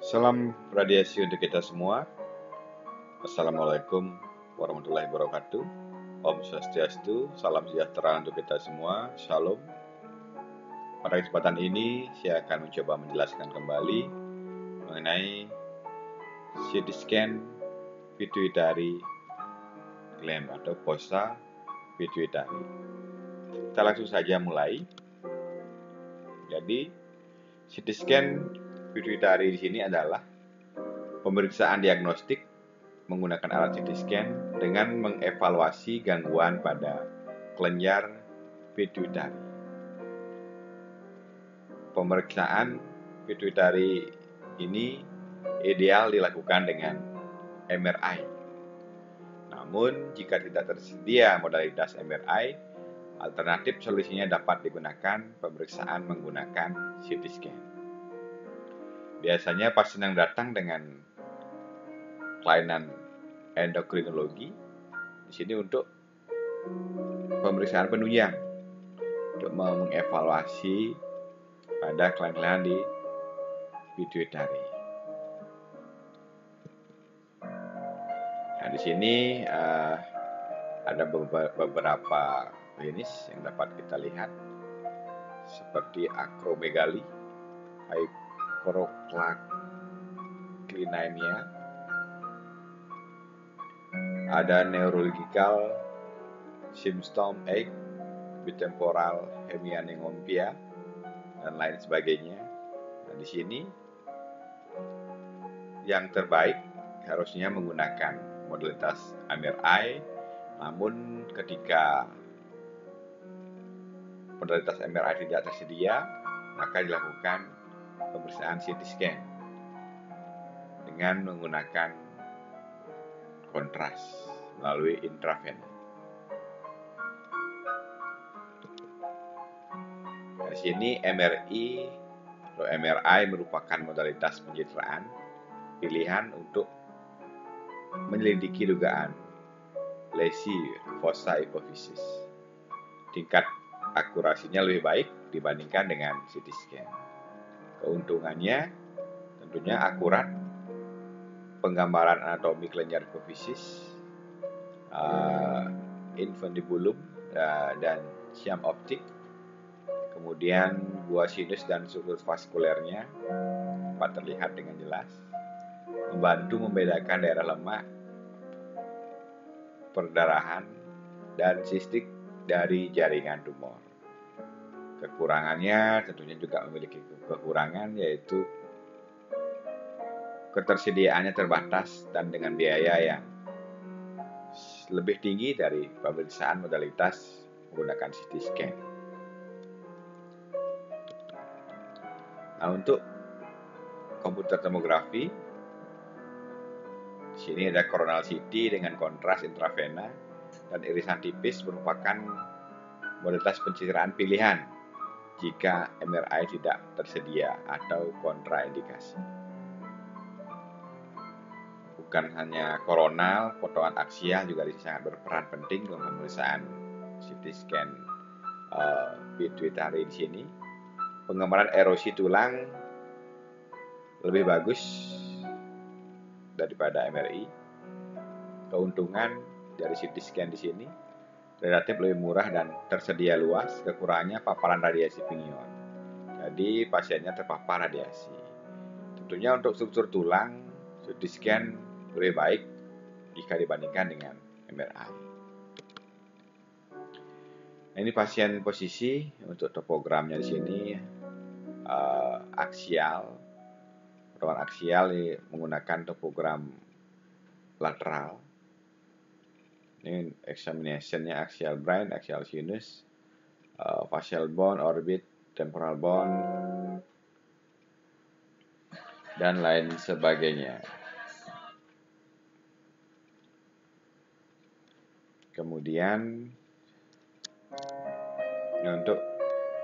Salam radiasi untuk kita semua. Assalamualaikum warahmatullahi wabarakatuh. Om Swastiastu, salam sejahtera untuk kita semua. Shalom. Pada kesempatan ini, saya akan mencoba menjelaskan kembali mengenai CT scan pituitary gland atau fossa pituitary. Kita langsung saja mulai. Jadi, CT scan pituitary di sini adalah pemeriksaan diagnostik menggunakan alat CT scan dengan mengevaluasi gangguan pada kelenjar pituitary. Pemeriksaan pituitary ini ideal dilakukan dengan MRI. Namun, jika tidak tersedia modalitas MRI, alternatif solusinya dapat digunakan pemeriksaan menggunakan CT scan. Biasanya pasien yang datang dengan kelainan endokrinologi di sini untuk pemeriksaan penunjang untuk mengevaluasi pada kelainan di pituitary. Nah, di sini ada beberapa klinis yang dapat kita lihat seperti acromegaly, hyperochlaclinemia, ada neurological symptom 8, bitemporal hemiangiopia, dan lain sebagainya. Nah, di sini yang terbaik harusnya menggunakan modalitas MRI, namun ketika modalitas MRI tidak tersedia, maka dilakukan pemeriksaan CT scan dengan menggunakan kontras melalui intravena. Di sini MRI merupakan modalitas pencitraan pilihan untuk menyelidiki dugaan lesi fossa hipofisis. Tingkat akurasinya lebih baik dibandingkan dengan CT scan. Keuntungannya tentunya akurat, penggambaran anatomi kelenjar hipofisis, infundibulum dan siam optik, kemudian gua sinus dan struktur vaskulernya dapat terlihat dengan jelas, membantu membedakan daerah lemak, perdarahan, dan sistik dari jaringan tumor. Kekurangannya tentunya juga memiliki kekurangan, yaitu ketersediaannya terbatas dan dengan biaya yang lebih tinggi dari pemeriksaan modalitas menggunakan CT scan. Nah, untuk komputer tomografi, di sini ada coronal CT dengan kontras intravena dan irisan tipis merupakan modalitas pencitraan pilihan jika MRI tidak tersedia atau kontraindikasi. Bukan hanya koronal, potongan aksial juga sangat berperan penting dalam pemeriksaan CT scan pituitary di sini. Penggambaran erosi tulang lebih bagus daripada MRI. Keuntungan dari CT scan di sini relatif lebih murah dan tersedia luas. Kekurangannya paparan radiasi pingion. Jadi pasiennya terpapar radiasi. Tentunya untuk struktur tulang, CT scan lebih baik jika dibandingkan dengan MRI. Nah, ini pasien posisi untuk topogramnya di sini aksial, potongan aksial menggunakan topogram lateral. Ini examinationnya axial brain, axial sinus, facial bone, orbit, temporal bone, dan lain sebagainya. Kemudian untuk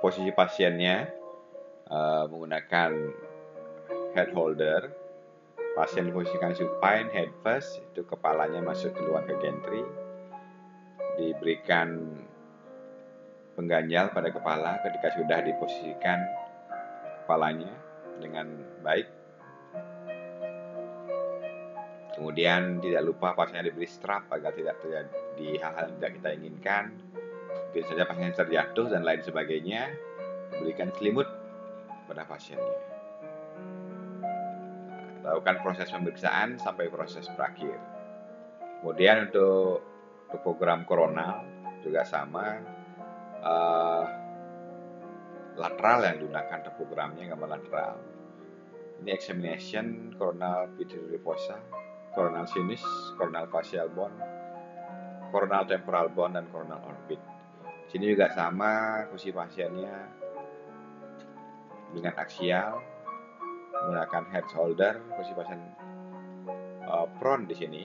posisi pasiennya menggunakan head holder, pasien diposisikan supine, head first, itu kepalanya masuk keluar ke gantry, diberikan pengganjal pada kepala ketika sudah diposisikan kepalanya dengan baik, Kemudian tidak lupa pasiennya diberi strap agar tidak terjadi hal-hal yang tidak kita inginkan. Mungkin saja pasien terjatuh dan lain sebagainya. Berikan selimut pada pasiennya. Lakukan proses pemeriksaan sampai proses berakhir. Kemudian untuk program koronal juga sama, lateral yang digunakan untuk programnya gambar lateral. Ini examination coronal pituitary fossa, coronal sinus, coronal facial bone, coronal temporal bone, dan coronal orbit. Sini juga sama, posisi pasiennya dengan aksial, menggunakan head shoulder, posisi pasien prone di sini,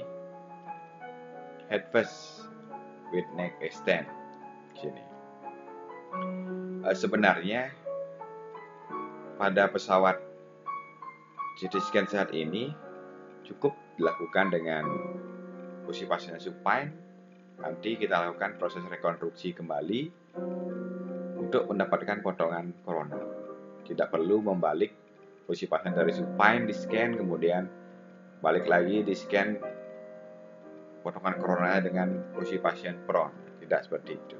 head first with neck extend di sini. Sebenarnya pada pesawat CT scan saat ini cukup dilakukan dengan posisi pasien supine. Nanti kita lakukan proses rekonstruksi kembali untuk mendapatkan potongan koronal. Tidak perlu membalik posisi pasien dari supine di scan, kemudian balik lagi di scan potongan koronalnya dengan posisi pasien prone. Tidak seperti itu.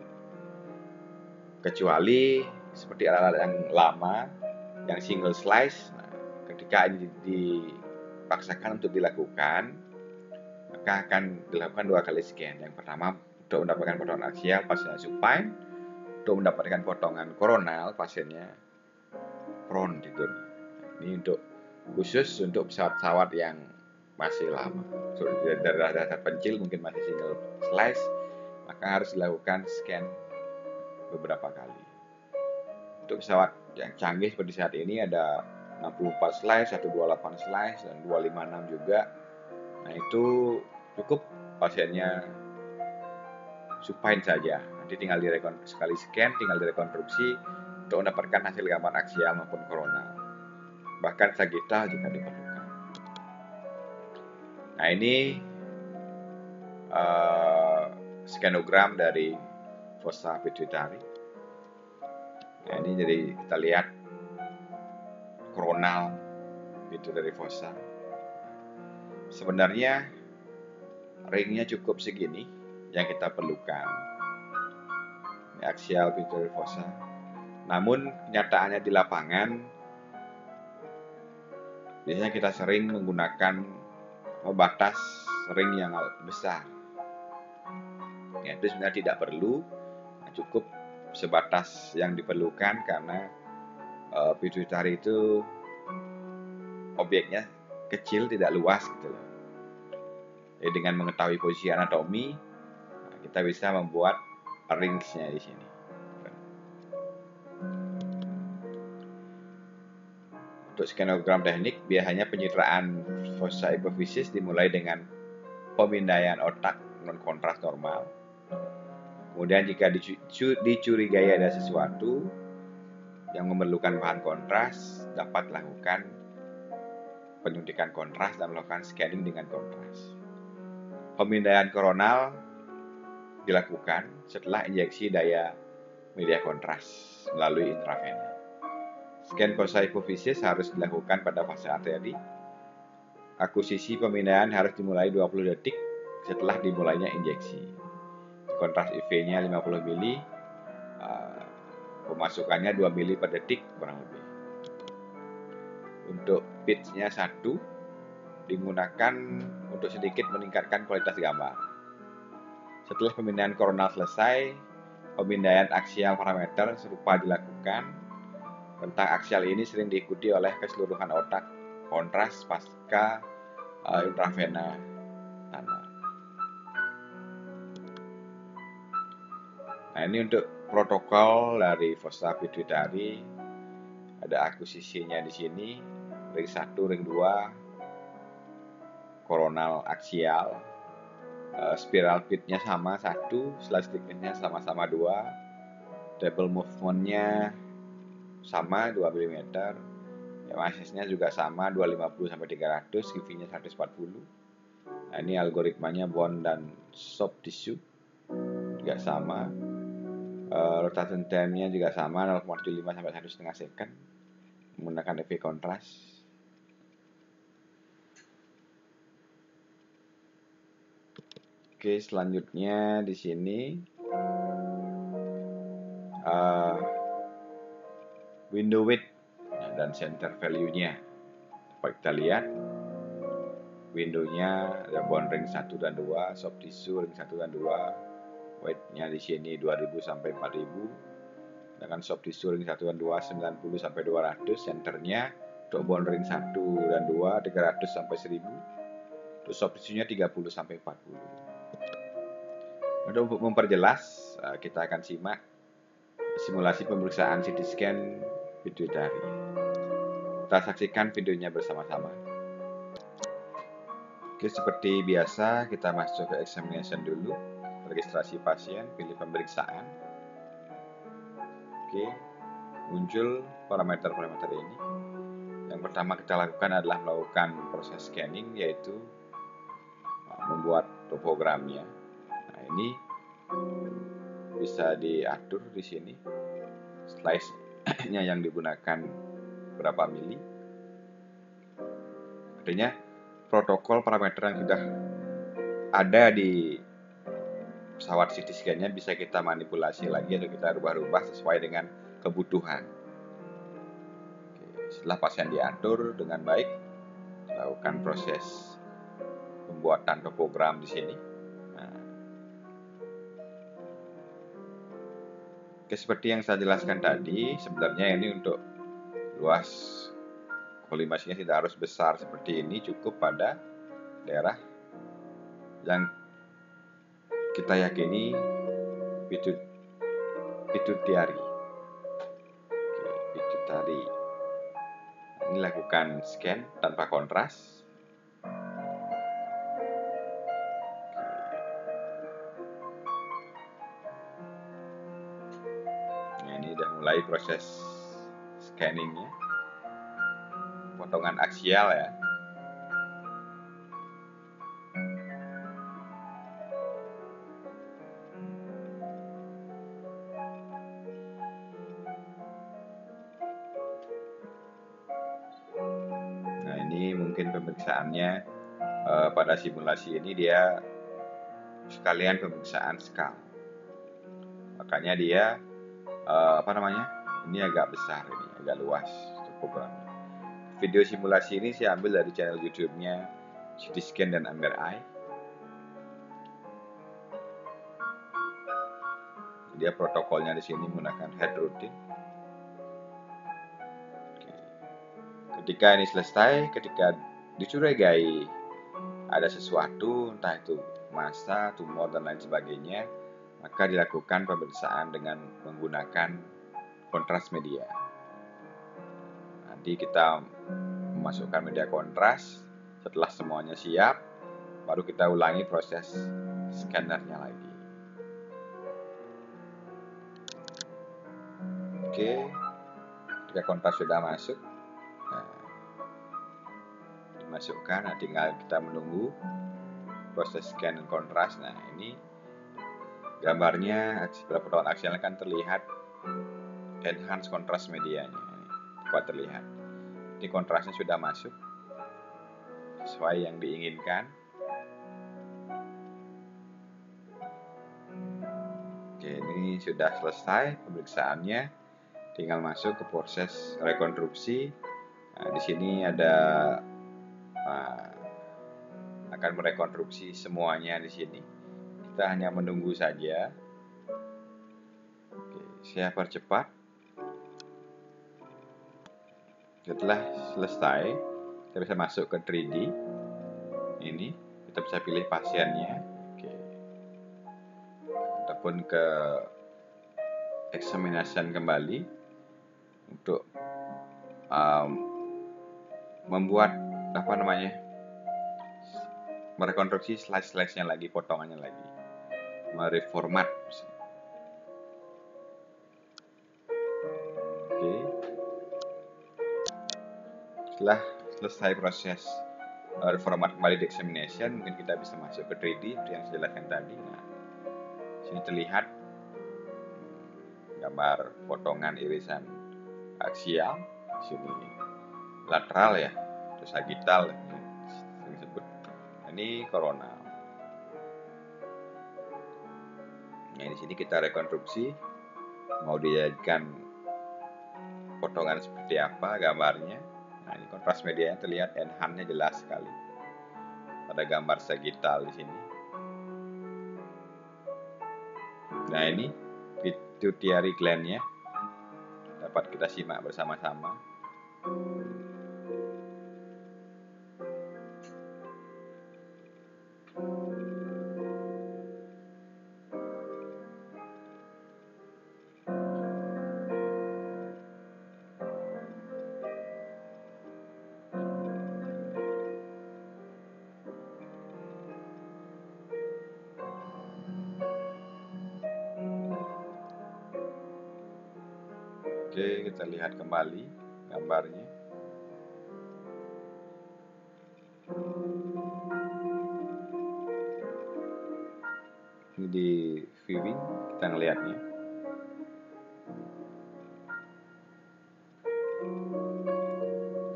Kecuali seperti alat-alat yang lama, yang single slice, ketika ini dipaksakan untuk dilakukan, maka akan dilakukan 2 kali scan. Yang pertama untuk mendapatkan potongan aksial pasiennya supine, untuk mendapatkan potongan koronal pasiennya prone tidur. Ini untuk khusus untuk pesawat-pesawat yang masih lama. So, dari dasar pencil mungkin masih single slice, maka harus dilakukan scan beberapa kali. Untuk pesawat yang canggih seperti saat ini ada 64 slice, 128 slice, dan 256 juga. Nah itu cukup pasiennya supine saja. Nanti tinggal sekali scan, tinggal direkonstruksi untuk mendapatkan hasil gambar aksial maupun koronal. Bahkan sagittal jika diperlukan. Nah ini skenogram dari fossa pituitary. Nah ini jadi kita lihat koronal pituitary fossa. Sebenarnya ringnya cukup segini yang kita perlukan. Ini axial pituitary fossa. Namun kenyataannya di lapangan biasanya kita sering menggunakan batas ring yang besar. Ya, itu sebenarnya tidak perlu, cukup sebatas yang diperlukan karena pituitary itu objeknya kecil, tidak luas gitu loh. Jadi dengan mengetahui posisi anatomi, kita bisa membuat ringsnya di sini. Untuk skenogram teknik, biasanya pencitraan fossa epiphysis dimulai dengan pemindaian otak non kontras normal. Kemudian jika dicurigai ada sesuatu yang memerlukan bahan kontras, dapat lakukan penyuntikan kontras dan melakukan scanning dengan kontras. Pemindaian koronal dilakukan setelah injeksi daya media kontras melalui intravena. Scan fossa epiphysis harus dilakukan pada fase arteri. Akuisisi pemindaian harus dimulai 20 detik setelah dimulainya injeksi. Kontras IV-nya 50 mili, pemasukannya 2 mili per detik kurang lebih. Untuk pitch-nya 1 digunakan untuk sedikit meningkatkan kualitas gambar. Setelah pemindaian koronal selesai, pemindaian aksial parameter serupa dilakukan. Rentang aksial ini sering diikuti oleh keseluruhan otak kontras pasca intravena tanah. Nah ini untuk protokol dari fossa pituitary, ada akuisisinya di sini, ring 1, ring 2, koronal aksial, spiral pitnya sama 1, slice thickness-nya sama-sama 2, table movement-nya sama 2 mm, MSS-nya juga sama 250 sampai 300, QV-nya 140. Nah ini algoritmanya bone dan soft tissue juga sama. Rotation time-nya juga sama 0,75 sampai 1,5 second menggunakan EV kontras. Oke, selanjutnya di sini uh, window width dan center value-nya. Dapat kita lihat windownya ada bond ring 1 dan 2, soft tissue ring 1 dan 2, weight-nya di sini 2000 sampai 4000. Dengan soft tissue ring 1 dan 2 90 sampai 200, centernya untuk bond ring 1 dan 2 300 sampai 1000. Untuk soft tissue-nya 30 sampai 40. Untuk memperjelas, kita akan simak simulasi pemeriksaan CT scan pituitari. Kita saksikan videonya bersama-sama. Oke, seperti biasa kita masuk ke examination dulu, registrasi pasien, pilih pemeriksaan. Oke, muncul parameter-parameter ini. Yang pertama kita lakukan adalah melakukan proses scanning, yaitu membuat topogramnya. Nah, ini bisa diatur di sini. Slice-nya yang digunakan berapa mili. Artinya protokol parameter yang sudah ada di pesawat CT scan-nya bisa kita manipulasi lagi atau kita rubah-rubah sesuai dengan kebutuhan. Oke, setelah pasien diatur dengan baik, lakukan proses pembuatan topogram di sini. Nah, oke, seperti yang saya jelaskan tadi, sebenarnya ini untuk luas kolimasinya tidak harus besar seperti ini, cukup pada daerah yang kita yakini pituitari. Pituitari. Ini lakukan scan tanpa kontras. Nah, ini sudah mulai proses scanningnya. Potongan aksial ya. Nah, ini mungkin pemeriksaannya pada simulasi ini dia sekalian pemeriksaan skal. Makanya dia ini agak besar, ini agak luas programnya. Video simulasi ini saya ambil dari channel YouTube-nya CT Scan dan MRI. Dia protokolnya di sini menggunakan head routine. Ketika ini selesai, ketika dicurigai ada sesuatu, entah itu massa, tumor dan lain sebagainya, maka dilakukan pemeriksaan dengan menggunakan kontras media. Nanti kita memasukkan media kontras. Setelah semuanya siap, baru kita ulangi proses scannernya lagi. Oke, ketika kontras sudah masuk, dimasukkan. Nah, tinggal kita menunggu proses scan dan kontras. Nah, ini gambarnya potongan aksialnya kan terlihat enhance kontras medianya. Dapat terlihat. Ini kontrasnya sudah masuk sesuai yang diinginkan. Oke, ini sudah selesai pemeriksaannya. Tinggal masuk ke proses rekonstruksi. Nah, di sini ada akan merekonstruksi semuanya di sini. Kita hanya menunggu saja. Oke, saya percepat. Setelah selesai, kita bisa masuk ke 3D. Ini kita bisa pilih pasiennya. Oke. Ataupun ke examination kembali untuk membuat merekonstruksi slice-nya lagi, potongannya lagi, mereformat. Oke. Setelah selesai proses reformat kembali di examination, mungkin kita bisa masuk ke 3D seperti yang saya jelaskan tadi. Nah, sini terlihat gambar potongan irisan aksial, sini lateral ya, terus sagital yang disebut. Ini koronal. Nah, di sini kita rekonstruksi mau dijadikan potongan seperti apa gambarnya. Nah, ini kontras medianya terlihat enhance-nya jelas sekali pada gambar sagital di sini. Nah, ini pituitary gland-nya dapat kita simak bersama-sama. Oke, kita lihat kembali gambarnya. Ini di viewing kita ngelihatnya.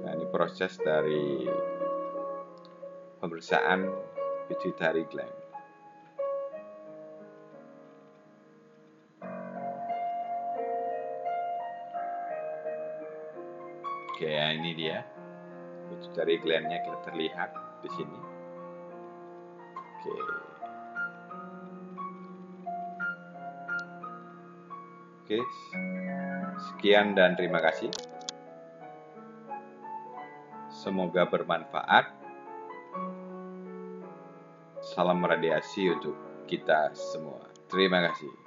Nah, ini proses dari pemeriksaan pituitary gland. Oke, ya ini dia pituitary gland-nya kita terlihat di sini. Oke. Oke, sekian dan terima kasih. Semoga bermanfaat. Salam radiasi untuk kita semua. Terima kasih.